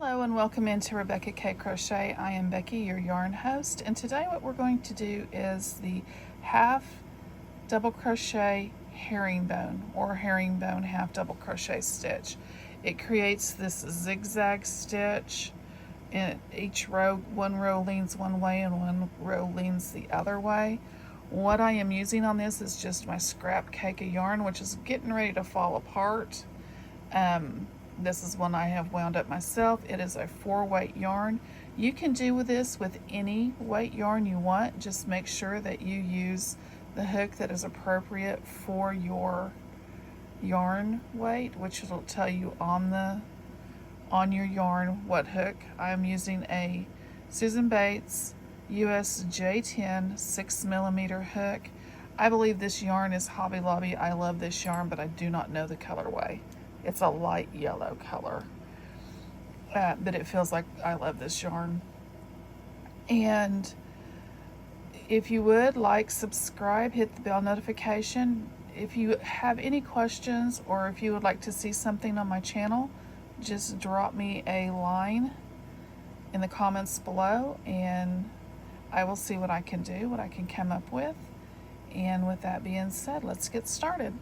Hello and welcome into Rebecca K Crochet. I am Becky, your yarn host, and today what we're going to do is the half double crochet herringbone or herringbone half double crochet stitch. It creates this zigzag stitch in each row. One row leans one way and one row leans the other way. What I am using on this is just my scrap cake of yarn, which is getting ready to fall apart. This is one I have wound up myself. It is a 4-weight yarn. You can do with this with any weight yarn you want. Just make sure that you use the hook that is appropriate for your yarn weight, which will tell you on your yarn what hook. I'm using a Susan Bates US J10 6mm hook. I believe this yarn is Hobby Lobby. I love this yarn, but I do not know the colorway. It's a light yellow color, but it feels like I love this yarn. And if you would like, subscribe, hit the bell notification. If you have any questions or if you would like to see something on my channel, just drop me a line in the comments below and I will see what I can do, what I can come up with. And with that being said, let's get started.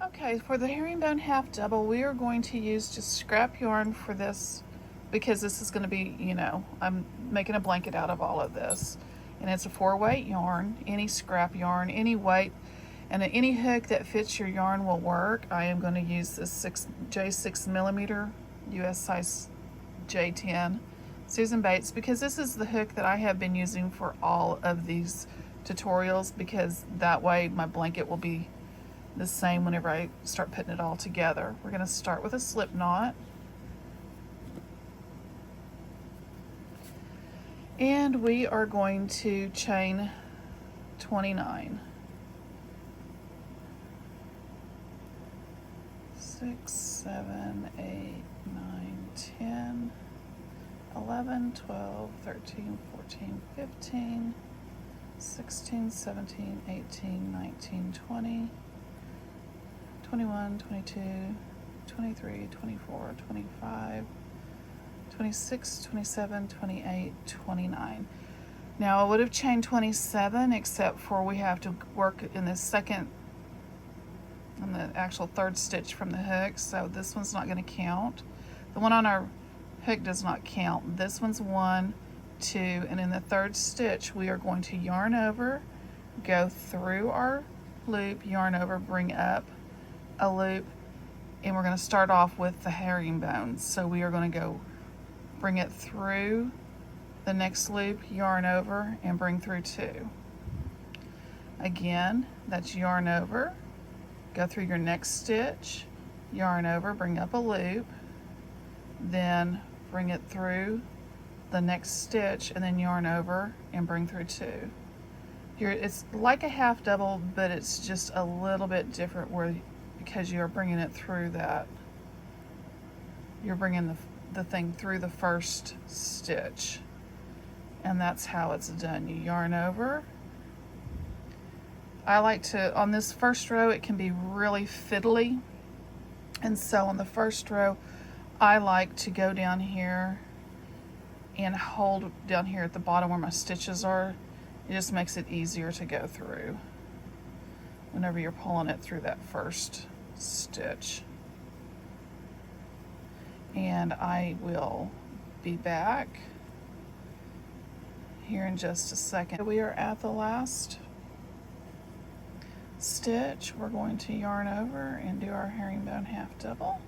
Okay, for the herringbone half double, we are going to use just scrap yarn for this because this is going to be, I'm making a blanket out of all of this. And it's a 4-weight yarn, any scrap yarn, any weight, and any hook that fits your yarn will work. I am going to use this J6mm US size J10 Susan Bates because this is the hook that I have been using for all of these tutorials, because that way my blanket will be the same whenever I start putting it all together. We're going to start with a slip knot. And we are going to chain 29. 6, 7, 8, 9, 10, 11, 12, 13, 14, 15, 16, 17, 18, 19, 20, 21, 22, 23, 24, 25, 26, 27, 28, 29. Now I would have chained 27 except for we have to work in the actual third stitch from the hook, so this one's not going to count. The one on our hook does not count. This one's 1, 2, and in the third stitch we are going to yarn over, go through our loop, yarn over, bring up a loop, and we're going to start off with the herringbone. So we are going to go bring it through the next loop, yarn over, and bring through 2. Again, that's yarn over, go through your next stitch, yarn over, bring up a loop, then bring it through the next stitch, and then yarn over and bring through 2. It's like a half double, but it's just a little bit different because you're bringing it through that. You're bringing the thing through the first stitch, and that's how it's done. You yarn over. I like to, on this first row, it can be really fiddly, and so on the first row, I like to go down here and hold down here at the bottom where my stitches are. It just makes it easier to go through whenever you're pulling it through that first stitch. And I will be back here in just a second. We are at the last stitch. We're going to yarn over and do our herringbone half double.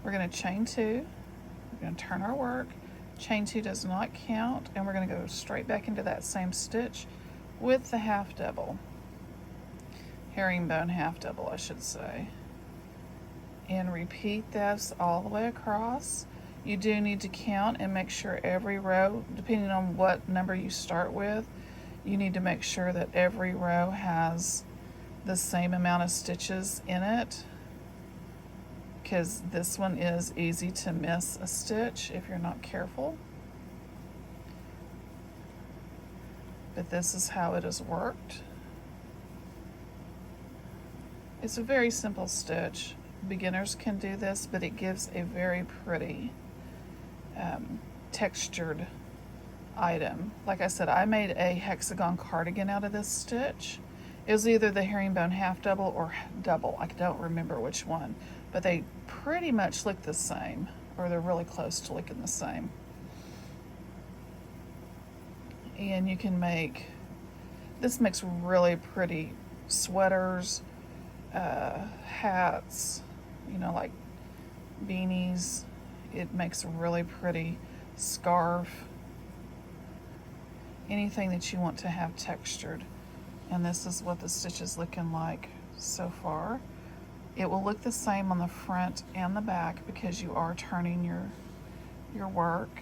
We're going to chain 2. We're going to turn our work. Chain 2 does not count, and we're going to go straight back into that same stitch with the half double. Herringbone half double, I should say. And repeat this all the way across. You do need to count and make sure every row, depending on what number you start with, you need to make sure that every row has the same amount of stitches in it, because this one is easy to miss a stitch if you're not careful. But this is how it has worked. It's a very simple stitch. Beginners can do this, but it gives a very pretty textured item. Like I said, I made a hexagon cardigan out of this stitch. It was either the herringbone half double or double. I don't remember which one, but they pretty much look the same, or they're really close to looking the same. And you can make, this makes really pretty sweaters, hats, you know, like beanies. It makes a really pretty scarf, anything that you want to have textured. And this is what the stitch is looking like so far. It will look the same on the front and the back because you are turning your work.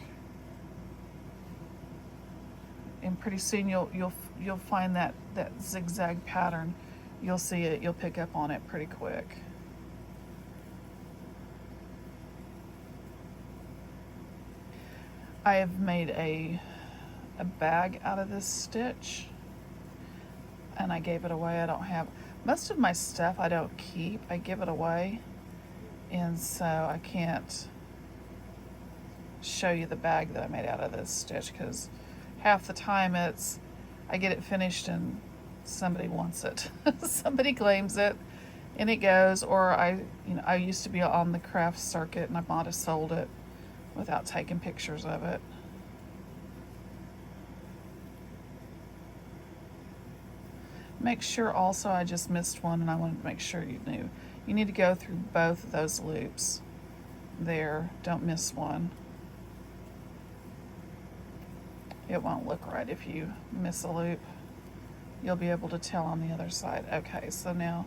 And pretty soon you'll find that zigzag pattern. You'll see it, you'll pick up on it pretty quick. I have made a bag out of this stitch, and I gave it away. I don't have, most of my stuff I don't keep, I give it away, and so I can't show you the bag that I made out of this stitch because half the time I get it finished and somebody wants it. Somebody claims it and it goes, or I used to be on the craft circuit and I might have sold it without taking pictures of it. Make sure also, I just missed one and I wanted to make sure you knew. You need to go through both of those loops there. Don't miss one. It won't look right if you miss a loop. You'll be able to tell on the other side. Okay, so now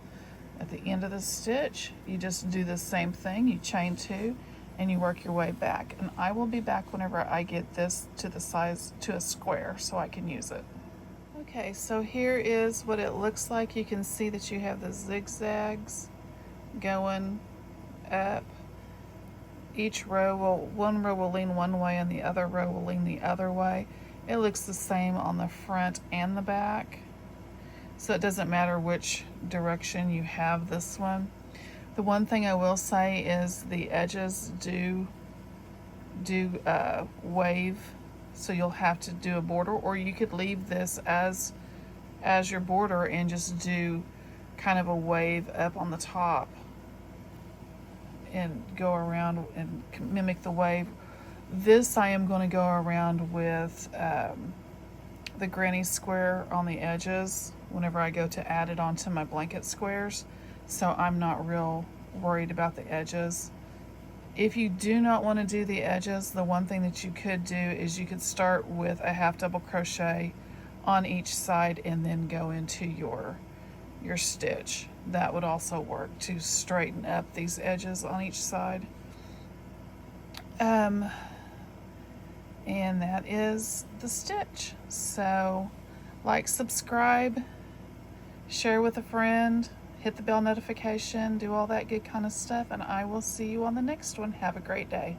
at the end of the stitch, you just do the same thing. You chain two and you work your way back. And I will be back whenever I get this to the size, to a square, so I can use it. Okay, so here is what it looks like. You can see that you have the zigzags going up. Each row one row will lean one way and the other row will lean the other way. It looks the same on the front and the back, so it doesn't matter which direction you have this one. The one thing I will say is the edges do wave, so you'll have to do a border, or you could leave this as your border and just do kind of a wave up on the top and go around and mimic the wave. This I am going to go around with the granny square on the edges whenever I go to add it onto my blanket squares, so I'm not real worried about the edges. If you do not want to do the edges, the one thing that you could do is you could start with a half double crochet on each side and then go into your stitch. That would also work to straighten up these edges on each side. And that is the stitch. So like, subscribe, share with a friend, hit the bell notification, do all that good kind of stuff, and I will see you on the next one. Have a great day.